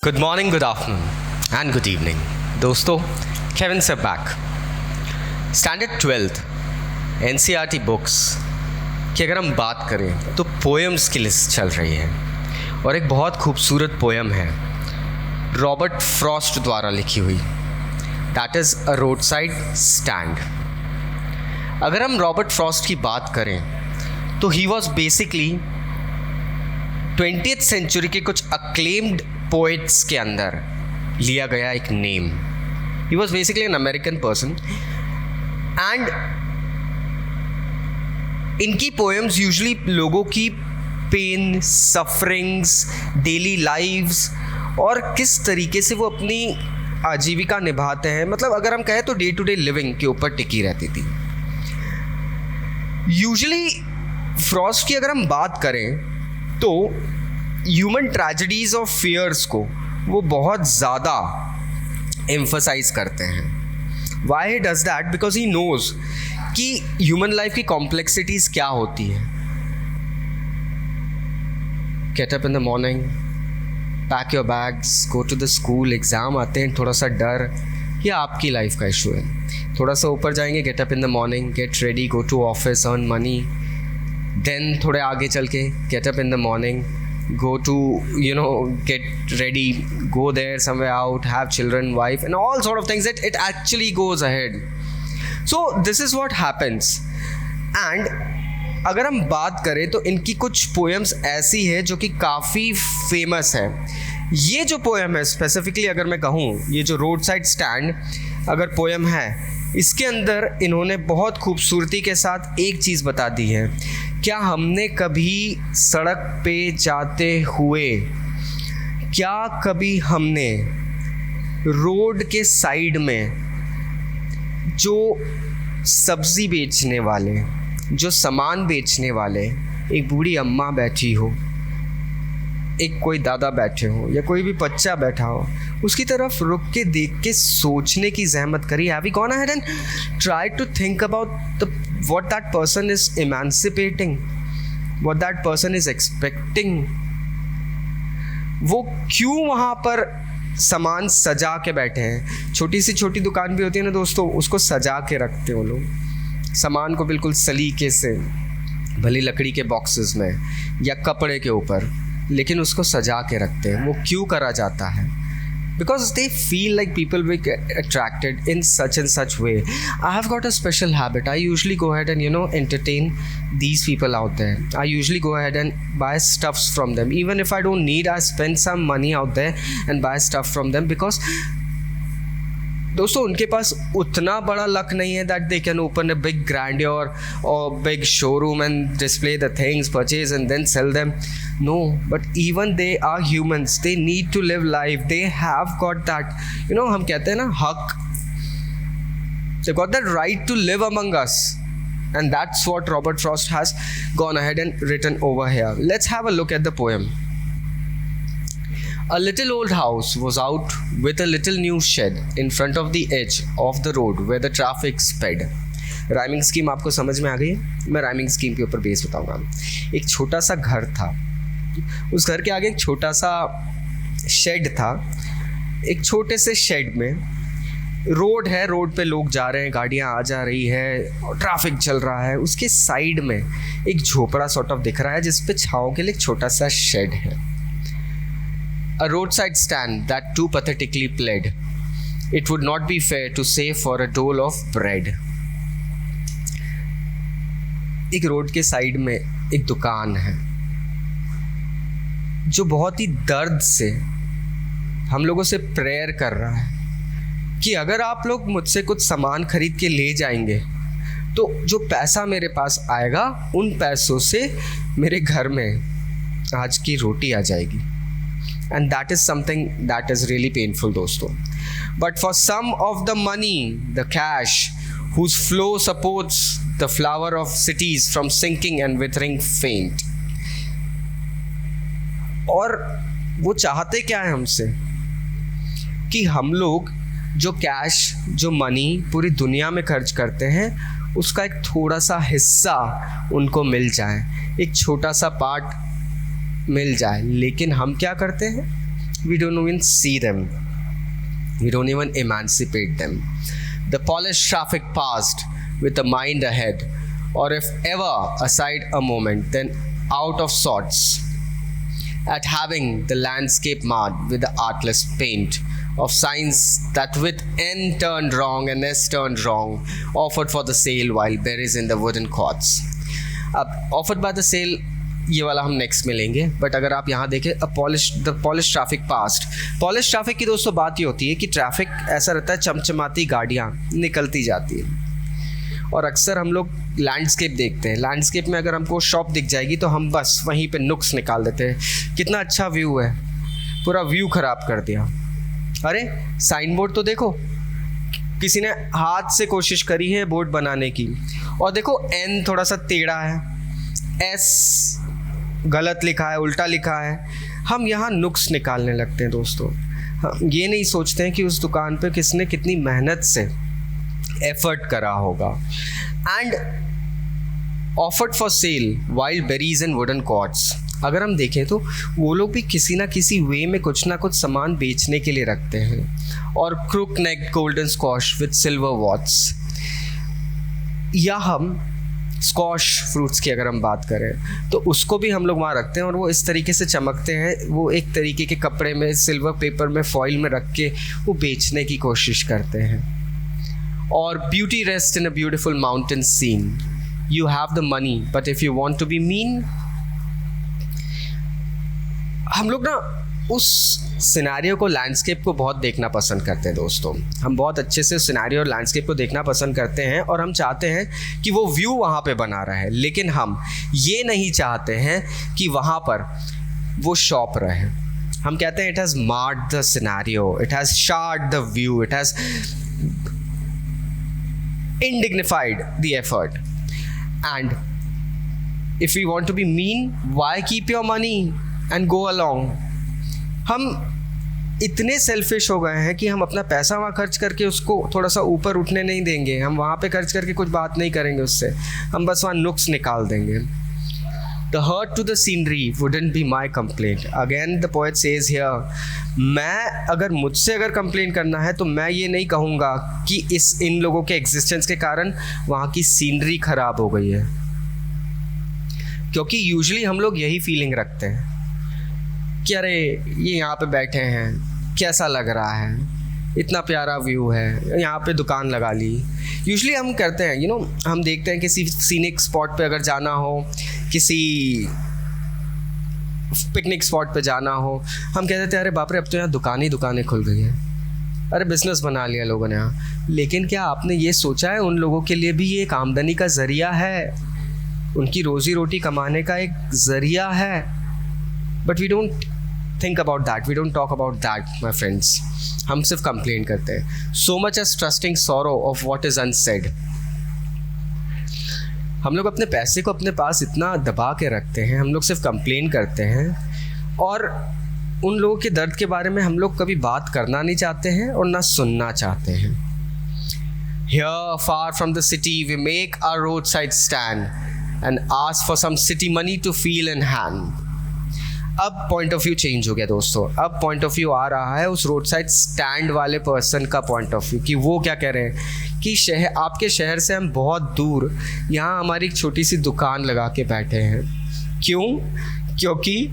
Good morning, good afternoon, and good evening. दोस्तों, Kevin से back. Standard 12th NCERT books की अगर हम बात करें तो पोएम्स की लिस्ट चल रही है और एक बहुत खूबसूरत पोएम है रॉबर्ट फ्रॉस्ट द्वारा लिखी हुई, that is a road side stand. अगर हम रॉबर्ट फ्रॉस्ट की बात करें तो he was basically 20th century के कुछ अक्लेम्ड पोइट्स के अंदर लिया गया एक name. He was basically an American person and इनकी पोएम्स यूजली लोगों की पेन, सफरिंग्स, डेली लाइव्स और किस तरीके से वो अपनी आजीविका निभाते हैं, मतलब अगर हम कहें तो डे टू डे लिविंग के ऊपर टिकी रहती थी। यूजली फ्रॉस्ट की अगर हम बात करें तो ह्यूमन ट्रेजेडीज़ और फियर्स को वो बहुत ज़्यादा एम्फसाइज करते हैं। Why he does that? Because he knows कि ह्यूमन लाइफ की कॉम्प्लेक्सिटीज़ क्या होती है। Get up in the morning, pack your bags, go to the school, exam आते हैं, थोड़ा सा डर, ये आपकी लाइफ का इशू है। थोड़ा सा ऊपर जाएंगे, get up in the morning, get ready, go to office, earn money. Then थोड़े आगे चल के get up in the morning, go to get ready, go there somewhere out, have children, wife, and all sort of things. It actually goes ahead. So this is what happens. And अगर हम बात करें तो इनकी कुछ poems ऐसी है जो कि काफ़ी फेमस है। ये जो पोएम है स्पेसिफिकली अगर मैं कहूँ, ये जो रोड साइड स्टैंड अगर पोएम है, इसके अंदर इन्होंने बहुत खूबसूरती के साथ एक चीज़ बता दी है। क्या हमने कभी सड़क पे जाते हुए, क्या कभी हमने रोड के साइड में जो सब्ज़ी बेचने वाले, जो सामान बेचने वाले, एक बूढ़ी अम्मा बैठी हो, एक कोई दादा बैठे हो या कोई भी बच्चा बैठा हो, उसकी तरफ रुक के देख के सोचने की ज़हमत करी? Have you gone ahead and try to think about what that person is emancipating, what that person is expecting? वो क्यों वहाँ पर सामान सजा के बैठे हैं? छोटी सी छोटी दुकान भी होती है ना दोस्तों, उसको सजा के रखते हो लोग, सामान को बिल्कुल सलीके से, भली लकड़ी के बॉक्सेस में या कपड़े के ऊपर, लेकिन उसको सजा के रखते हैं। वो क्यों करा जाता है? Because they feel like people will get attracted in such and such way. I have got a special habit. I usually go ahead and entertain these people out there. I usually go ahead and buy stuffs from them. Even if I don't need, I spend some money out there and buy stuff from them because दोस्तों उनके पास उतना बड़ा luck नहीं है that they can open a big grandeur or big showroom and display the things, purchase and then sell them. No, but even they are humans. They need to live life. They have got that, हम कहते हैं ना, हक. They got that right to live among us. And that's what Robert Frost has gone ahead and written over here. Let's have a look at the poem. A little old house was out with a little new shed in front of the edge of the road where the traffic sped. Rhyming scheme आपको समझ में आ गई है? मैं rhyming scheme के ऊपर base बताऊंगा। एक छोटा सा घर था, उस घर के आगे एक छोटा सा शेड था। एक छोटे से शेड में रोड है, रोड पे लोग जा रहे हैं, गाड़ियाँ आ जा रही है और ट्रैफिक चल रहा है। उसके साइड में एक झोपड़ा सॉर्ट ऑफ दिख रहा है जिस पे छाँव के लिए एक छोटा सा शेड है। A roadside stand that too pathetically pled, it would not be fair to say for a dole of bread. एक रोड के साइड में एक दुकान है जो बहुत ही दर्द से हम लोगों से प्रेयर कर रहा है कि अगर आप लोग मुझसे कुछ सामान खरीद के ले जाएंगे तो जो पैसा मेरे पास आएगा उन पैसों से मेरे घर में आज की रोटी आ जाएगी। And that is something that is really painful दोस्तों. But for some of the money, the cash, whose flow supports the flower of cities from sinking and withering faint. और वो चाहते क्या है हमसे? कि हम लोग जो कैश, जो मनी पूरी दुनिया में खर्च करते हैं, उसका एक थोड़ा सा हिस्सा उनको मिल जाए, एक छोटा सा पार्ट मिल जाए। लेकिन हम क्या करते हैं? we don't even see them. We don't even emancipate them. The polished traffic passed with the mind ahead, or if ever aside a moment, then out of sorts at having the landscape marred with the artless paint of signs that with N turned wrong and S turned wrong, offered for the sale while berries in the wooden courts. अब offered by the sale ये वाला हम next में लेंगे, but अगर आप यहाँ देखें the polish traffic past, polish traffic की दोस्तों बात ये होती है कि ट्रैफिक ऐसा रहता है चमचमाती गाड़ियाँ निकलती जाती है, और अक्सर हम लोग लैंडस्केप देखते हैं, लैंडस्केप में अगर हमको शॉप दिख जाएगी तो हम बस वहीं पे नुक्स निकाल देते हैं, कितना अच्छा व्यू है, पूरा व्यू ख़राब कर दिया। अरे साइन बोर्ड तो देखो, किसी ने हाथ से कोशिश करी है बोर्ड बनाने की, और देखो एन थोड़ा सा टेढ़ा है, एस गलत लिखा है, उल्टा लिखा है, हम यहाँ नुक्स निकालने लगते हैं दोस्तों। हम ये नहीं सोचते हैं कि उस दुकान पे किसने कितनी मेहनत से एफर्ट करा होगा। And offered for sale wild berries and wooden cords, अगर हम देखें तो वो लोग भी किसी ना किसी वे में कुछ ना कुछ सामान बेचने के लिए रखते हैं, और crook neck golden squash with silver warts, या हम स्कॉश फ्रूट्स की अगर हम बात करें तो उसको भी हम लोग वहाँ रखते हैं, और वो इस तरीके से चमकते हैं, वो एक तरीके के कपड़े में सिल्वर पेपर में फॉइल में रख के वो बेचने की कोशिश करते हैं। और beauty rest in a beautiful mountain scene, you have the money but if you want to be mean. हम लोग ना उस सिनेरियो को, लैंडस्केप को बहुत देखना पसंद करते हैं दोस्तों, हम बहुत अच्छे से सिनेरियो और लैंडस्केप को देखना पसंद करते हैं, और हम चाहते हैं कि वो व्यू वहाँ पे बना रहे, लेकिन हम ये नहीं चाहते हैं कि वहाँ पर वो शॉप रहे। हम कहते हैं it has marred the scenario, it has shared the view, it has indignified the effort, and if we want to be mean, why keep your money and go along? हम इतने सेल्फिश हो गए हैं कि हम अपना पैसा वहाँ खर्च करके उसको थोड़ा सा ऊपर उठने नहीं देंगे, हम वहाँ पे खर्च करके कुछ बात नहीं करेंगे उससे, हम बस वहाँ नुक्स निकाल देंगे। The hurt to the scenery wouldn't be my complaint. Again the poet says here, मैं अगर मुझसे अगर कंप्लेन करना है तो मैं ये नहीं कहूँगा कि इन लोगों के एग्जिस्टेंस के कारण वहाँ की सीनरी ख़राब हो गई है, क्योंकि यूजुअली हम लोग यही फीलिंग रखते हैं कि अरे ये यहाँ पे बैठे हैं, कैसा लग रहा है, इतना प्यारा व्यू है, यहाँ पे दुकान लगा ली। यूजुअली हम करते हैं हम देखते हैं किसी सीनिक स्पॉट पे अगर जाना हो, किसी पिकनिक स्पॉट पे जाना हो, हम कह देते हैं अरे बाप रे अब तो यहाँ दुकानें खुल गई हैं, अरे बिज़नेस बना लिया लोगों ने यहाँ। लेकिन क्या आपने ये सोचा है उन लोगों के लिए भी ये एक आमदनी का ज़रिया है, उनकी रोज़ी रोटी कमाने का एक ज़रिया है, but we don't think about that, we don't talk about that my friends. हम सिर्फ कंप्लेन करते हैं। So much as trusting sorrow of what is unsaid. हम लोग अपने पैसे को अपने पास इतना दबा के रखते हैं, हम लोग सिर्फ कंप्लेन करते हैं, और उन लोगों के दर्द के बारे में हम लोग कभी बात करना नहीं चाहते हैं और ना सुनना चाहते हैं। Here far from the city we make our roadside stand and ask for some city money to feel in hand. अब पॉइंट ऑफ व्यू चेंज हो गया दोस्तों, अब पॉइंट ऑफ व्यू आ रहा है उस रोड साइड स्टैंड वाले पर्सन का पॉइंट ऑफ व्यू, कि वो क्या कह रहे हैं कि आपके शहर से हम बहुत दूर यहाँ हमारी एक छोटी सी दुकान लगा के बैठे हैं। क्यों? क्योंकि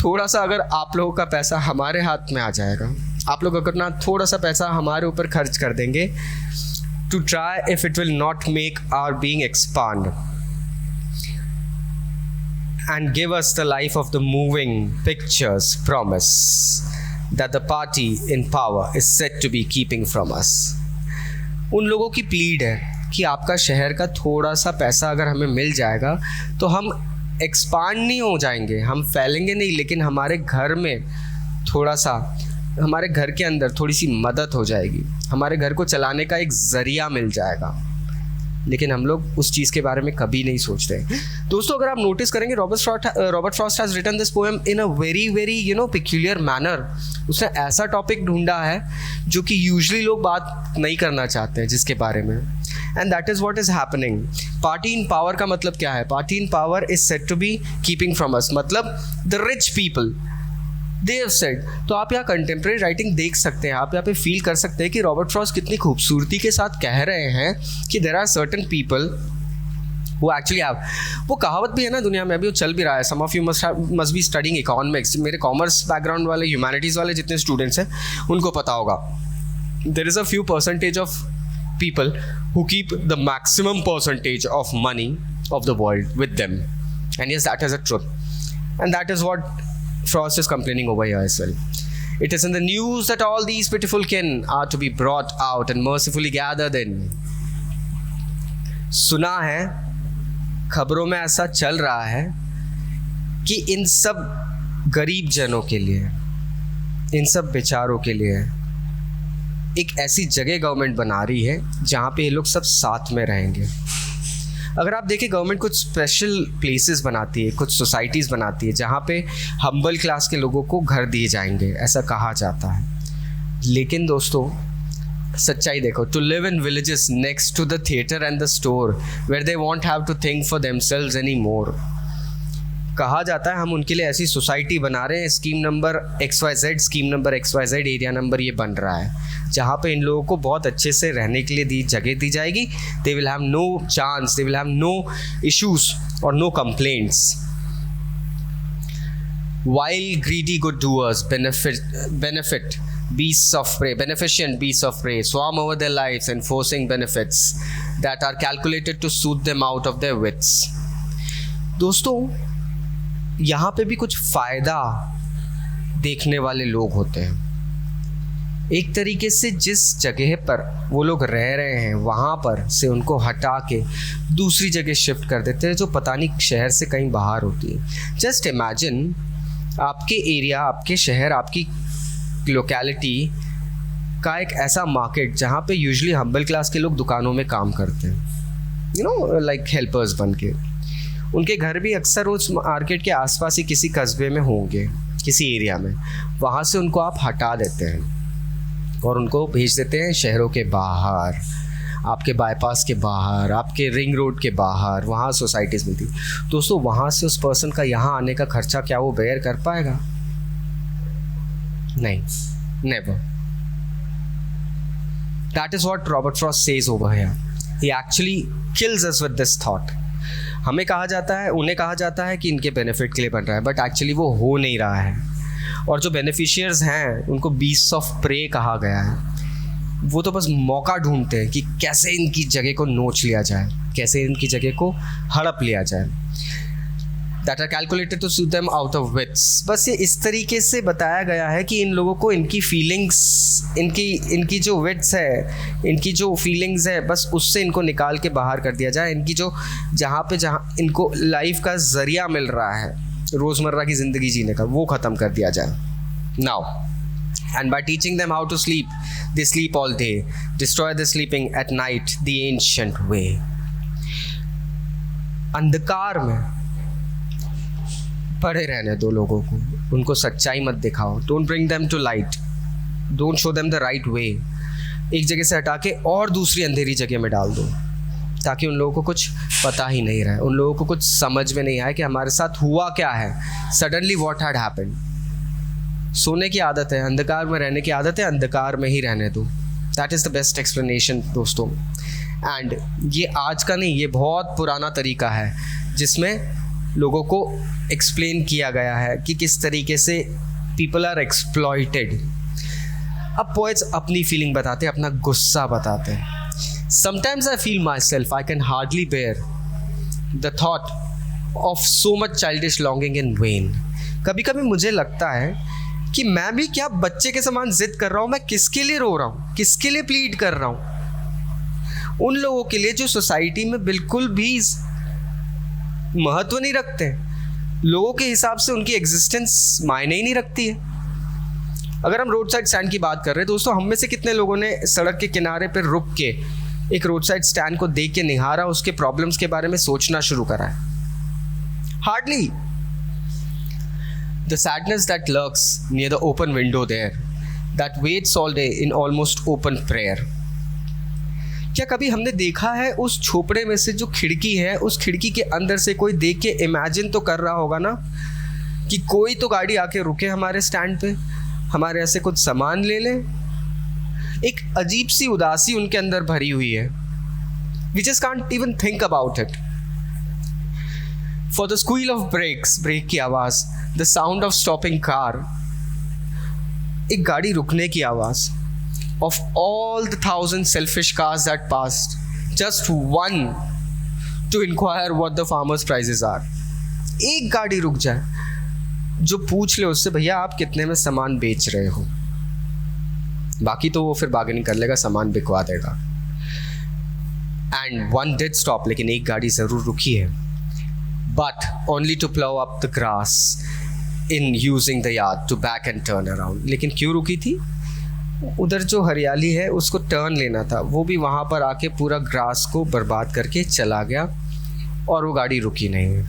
थोड़ा सा अगर आप लोगों का पैसा हमारे हाथ में आ जाएगा, आप लोग अगर ना थोड़ा सा पैसा हमारे ऊपर खर्च कर देंगे, to try if it will not make our being expand and give us the life of the moving pictures promise that the party in power is said to be keeping from us. उन लोगों की plead है कि आपका शहर का थोड़ा सा पैसा अगर हमें मिल जाएगा तो हम एक्सपांड नहीं हो जाएंगे, हम फैलेंगे नहीं, लेकिन हमारे घर में थोड़ा सा, हमारे घर के अंदर थोड़ी सी मदद हो जाएगी, हमारे घर को चलाने का एक ज़रिया मिल जाएगा। लेकिन हम लोग उस चीज़ के बारे में कभी नहीं सोचते। दोस्तों अगर आप नोटिस करेंगे, Robert Frost has written this poem in a very peculiar manner. उसने ऐसा टॉपिक ढूंढा है जो कि यूजुअली लोग बात नहीं करना चाहते हैं जिसके बारे में, and that is what is happening. Party in power का मतलब क्या है? Party in power is said to be keeping from us, मतलब the rich people they have said. तो आप यहाँ कंटेम्प्रेरी राइटिंग देख सकते हैं, आप यहाँ पे फील कर सकते हैं कि रॉबर्ट फ्रॉस्ट कितनी खूबसूरती के साथ कह रहे हैं कि देयर आर सर्टेन पीपल वो एक्चुअली हैव, वो कहावत भी है ना दुनिया में, अभी वो चल भी रहा है, some of you must be studying economics. मेरे कॉमर्स बैकग्राउंड वाले, ह्यूमैनिटीज़ वाले जितने स्टूडेंट्स हैं उनको पता होगा, there is a few percentage of people who keep the maximum percentage of money of the world with them, and yes, that is a truth, and that is what Frost is complaining over here as well. It is in the news that all these pitiful kin are to be brought out and mercifully gathered in. सुना है, खबरों में ऐसा चल रहा है कि इन सब गरीब जनों के लिए, इन सब बेचारों के लिए एक ऐसी जगह गवर्नमेंट बना रही है जहाँ पे ये लोग सब साथ में रहेंगे। अगर आप देखें, गवर्नमेंट कुछ स्पेशल प्लेसेस बनाती है, कुछ सोसाइटीज़ बनाती है जहाँ पे हम्बल क्लास के लोगों को घर दिए जाएंगे, ऐसा कहा जाता है। लेकिन दोस्तों सच्चाई देखो, to live in villages next to the theatre and the store where they won't have to think for themselves any more. कहा जाता है हम उनके लिए ऐसी सोसाइटी बना रहे हैं, scheme number XYZ, scheme number XYZ, area number ये बन रहा है, जहाँ पे इन लोगों को बहुत अच्छे से रहने के लिए जगह दी जाएगी। They will have no chance, they will have no issues और no complaints. While greedy good doers benefit beasts of prey, beneficent beasts of prey swarm over their lives, enforcing benefits that are calculated to soothe them out of their wits. दोस्तों यहाँ पे भी कुछ फ़ायदा देखने वाले लोग होते हैं। एक तरीके से जिस जगह पर वो लोग रह रहे हैं वहाँ पर से उनको हटा के दूसरी जगह शिफ्ट कर देते हैं जो पता नहीं शहर से कहीं बाहर होती है। जस्ट इमेजिन आपके एरिया, आपके शहर, आपकी लोकेलिटी का एक ऐसा मार्केट जहाँ पे यूजुअली हम्बल क्लास के लोग दुकानों में काम करते हैं, यू नो, लाइक हेल्पर्स बन के। उनके घर भी अक्सर उस मार्केट के आसपास ही किसी कस्बे में होंगे, किसी एरिया में। वहाँ से उनको आप हटा देते हैं और उनको भेज देते हैं शहरों के बाहर, आपके बाईपास के बाहर, आपके रिंग रोड के बाहर, वहाँ सोसाइटीज़ मिलती। दोस्तों वहाँ से उस पर्सन का यहाँ आने का खर्चा क्या वो बेयर कर पाएगा? नहीं, never. That is what Robert Frost says over here. He actually kills us with this thought. हमें कहा जाता है, उन्हें कहा जाता है कि इनके बेनिफिट के लिए बन रहा है, बट एक्चुअली वो हो नहीं रहा है। और जो बेनिफिशियर्स हैं उनको बीस्ट्स ऑफ प्रे कहा गया है। वो तो बस मौका ढूंढते हैं कि कैसे इनकी जगह को नोच लिया जाए, कैसे इनकी जगह को हड़प लिया जाए। That are calculated to suit them out of wits. बस ये इस तरीके से बताया गया है कि इन लोगों को इनकी फीलिंग्स, इनकी जो विट्स है, इनकी जो फीलिंग्स है, बस उससे इनको निकाल के बाहर कर दिया जाए। इनकी जो जहाँ इनको लाइफ का ज़रिया मिल रहा है रोज़मर्रा की ज़िंदगी जीने का, वो ख़त्म कर दिया जाए। Now and by teaching them how to sleep, they sleep all day, destroy the sleeping at night the ancient way. अंधकार में पड़े रहने दो लोगों को, उनको सच्चाई मत दिखाओ। Don't bring them to light, don't show them the right way. एक जगह से हटा के और दूसरी अंधेरी जगह में डाल दो, ताकि उन लोगों को कुछ पता ही नहीं रहे, उन लोगों को कुछ समझ में नहीं आए कि हमारे साथ हुआ क्या है। Suddenly what had happened. सोने की आदत है, अंधकार में रहने की आदत है, अंधकार में ही रहने दो। That is the best explanation दोस्तों। एंड ये आज का नहीं, ये बहुत पुराना तरीका है जिसमें लोगों को एक्सप्लेन किया गया है कि किस तरीके से पीपल आर एक्सप्लॉइटेड। अब पोएट्स अपनी फीलिंग बताते हैं, अपना गुस्सा बताते हैं। Sometimes I feel myself I can hardly bear the thought of so much childish longing in vain. कभी कभी मुझे लगता है कि मैं भी क्या बच्चे के समान जिद कर रहा हूँ। मैं किसके लिए रो रहा हूँ, किसके लिए प्लीड कर रहा हूँ? उन लोगों के लिए जो सोसाइटी में बिल्कुल भी महत्व नहीं रखते, लोगों के हिसाब से उनकी एग्जिस्टेंस मायने ही नहीं रखती है। अगर हम रोड साइड स्टैंड की बात कर रहे हैं दोस्तों, हम में से कितने लोगों ने सड़क के किनारे पर रुक के एक रोड साइड स्टैंड को देख के निहारा, उसके प्रॉब्लम्स के बारे में सोचना शुरू करा है? Hardly. The sadness that lurks near the open window there, that waits all day in almost open prayer. क्या कभी हमने देखा है उस झोपड़े में से जो खिड़की है, उस खिड़की के अंदर से कोई देख के इमेजिन तो कर रहा होगा ना कि कोई तो गाड़ी आके रुके हमारे स्टैंड पे, हमारे ऐसे कुछ सामान ले ले। एक अजीब सी उदासी उनके अंदर भरी हुई है। We just can't even think about it. For the squeal of brakes, brake की आवाज़, the sound of stopping car, एक गाड़ी रुकने की आवाज़, of all the 1,000 selfish cars that passed, just one to inquire what the farmers' prices are. एक गाड़ी रुक जाए जो पूछ ले उससे, भैया आप कितने में सामान बेच रहे हो। बाकी तो वो फिर बार्गेनिंग कर लेगा, सामान बिकवा देगा। एंड वन डिड स्टॉप, लेकिन एक गाड़ी ज़रूर रुकी है, but only to plough up the grass in using the yard to back and turn around. लेकिन क्यों रुकी थी? उधर जो हरियाली है उसको टर्न लेना था, वो भी वहाँ पर आके पूरा ग्रास को बर्बाद करके चला गया और वो गाड़ी रुकी नहीं।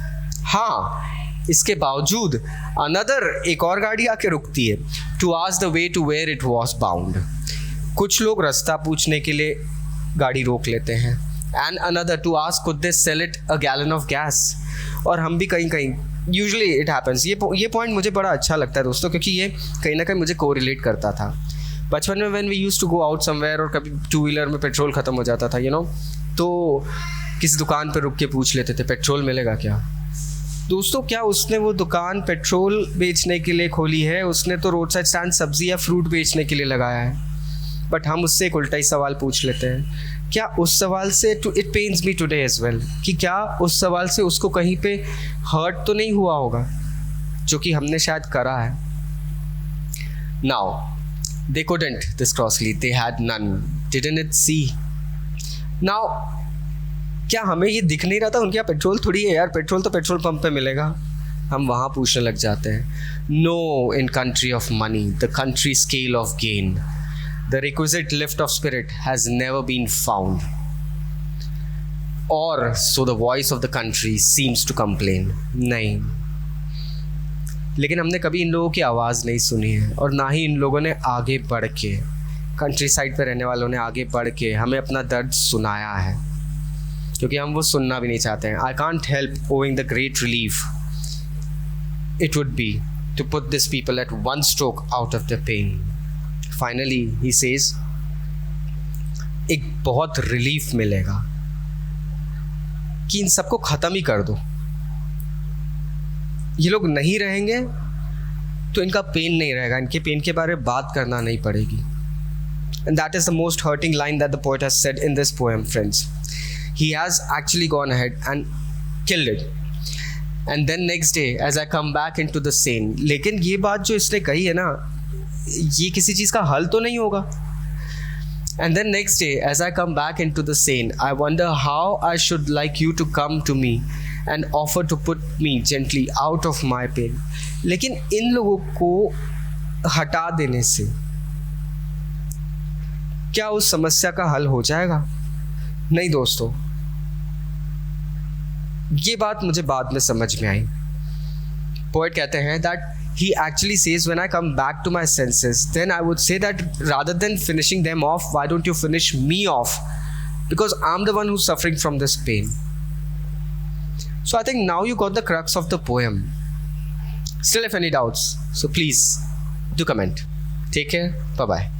हाँ, इसके बावजूद एक और गाड़ी आके रुकती है to ask the way to where it was bound. कुछ लोग रास्ता पूछने के लिए गाड़ी रोक लेते हैं, and another to ask could they sell it a gallon of gas. और हम भी कहीं कहीं, यूजुअली इट हैपन्स। ये पॉइंट मुझे बड़ा अच्छा लगता है दोस्तों, क्योंकि ये कहीं ना कहीं मुझे कोरिलेट करता था बचपन में। When we used to go out somewhere और कभी टू व्हीलर में पेट्रोल ख़त्म हो जाता था, तो किसी दुकान पर रुक के पूछ लेते थे पेट्रोल मिलेगा क्या। दोस्तों, क्या उसने वो दुकान पेट्रोल बेचने के लिए खोली है? उसने तो रोड साइड स्टैंड सब्जी या फ्रूट बेचने के लिए लगाया है। बट हम उससे एक उल्टा ही सवाल पूछ लेते हैं। क्या उस सवाल से, it pains me today as well, कि क्या उस सवाल से उसको कहीं पे हर्ट तो नहीं हुआ होगा जो कि हमने शायद करा है। Now they couldn't this crossly, they had none, didn't it see. Now क्या हमें ये दिख नहीं रहा था उनके यहाँ पेट्रोल थोड़ी है यार, पेट्रोल तो पेट्रोल पंप पे मिलेगा। हम वहाँ पूछने लग जाते हैं। No, in country of money, the country scale of gain, the requisite lift of spirit has never been found, और so the voice of the country seems to complain. नहीं, लेकिन हमने कभी इन लोगों की आवाज़ नहीं सुनी है, और ना ही इन लोगों ने आगे बढ़ के, कंट्री साइड पर रहने वालों ने आगे बढ़ के हमें अपना दर्द सुनाया है, क्योंकि हम वो सुनना भी नहीं चाहते हैं। I can't help owing the great relief it would be to put this people at one stroke out of the pen. Finally he says, एक बहुत रिलीफ मिलेगा कि इन सबको ख़त्म ही कर दो। ये लोग नहीं रहेंगे तो इनका पेन नहीं रहेगा, इनके पेन के बारे में बात करना नहीं पड़ेगी। And that is the most hurting line that the poet has said in this poem, friends. He has actually gone ahead and killed it. And then next day, as I come back into the scene, लेकिन ये बात जो इसने कही है ना, ये किसी चीज़ का हल तो नहीं होगा। And then next day, as I come back into the scene, I wonder how I should like you to come to me and offer to put me gently out of my pain. लेकिन इन लोगों को हटा देने से क्या उस समस्या का हल हो जाएगा? नहीं दोस्तों, ये बात मुझे बाद में समझ में आई। पोएट कहते हैं that he actually says, when I come back to my senses, then I would say that rather than finishing them off, why don't you finish me off? Because I'm the one who's suffering from this pain. So I think now you got the crux of the poem. Still, if any doubts, so please do comment. Take care. Bye-bye.